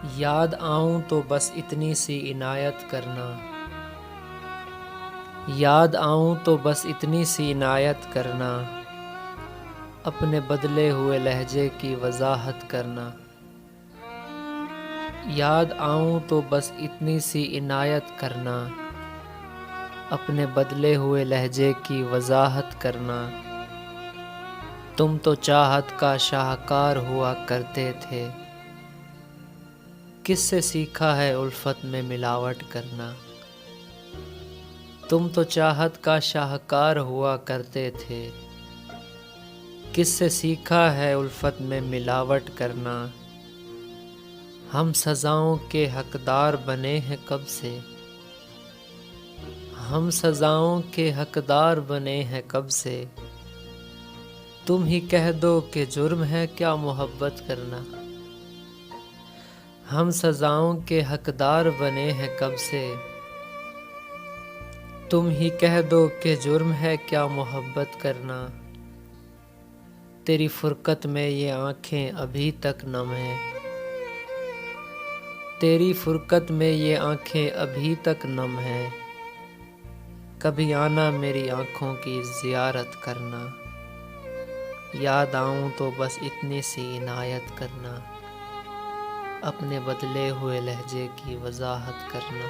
یاد آؤں تو بس اتنی سی عنایت کرنا، یاد آؤں تو بس اتنی سی عنایت کرنا، اپنے بدلے ہوئے لہجے کی وضاحت کرنا۔ یاد آؤں تو بس اتنی سی عنایت کرنا، اپنے بدلے ہوئے لہجے کی وضاحت کرنا۔ تم تو چاہت کا شاہکار ہوا کرتے تھے، کس سے سیکھا ہے الفت میں ملاوٹ کرنا۔ تم تو چاہت کا شاہکار ہوا کرتے تھے، کس سے سیکھا ہے الفت میں ملاوٹ کرنا۔ ہم سزاؤں کے حقدار بنے ہیں کب سے، ہم سزاؤں کے حقدار بنے ہیں کب سے، تم ہی کہہ دو کہ جرم ہے کیا محبت کرنا۔ ہم سزاؤں کے حقدار بنے ہیں کب سے، تم ہی کہہ دو کہ جرم ہے کیا محبت کرنا۔ تیری فرقت میں یہ آنکھیں ابھی تک نم ہیں، تیری فرقت میں یہ آنکھیں ابھی تک نم ہیں، کبھی آنا میری آنکھوں کی زیارت کرنا۔ یاد آؤں تو بس اتنی سی عنایت کرنا، اپنے بدلے ہوئے لہجے کی وضاحت کرنا۔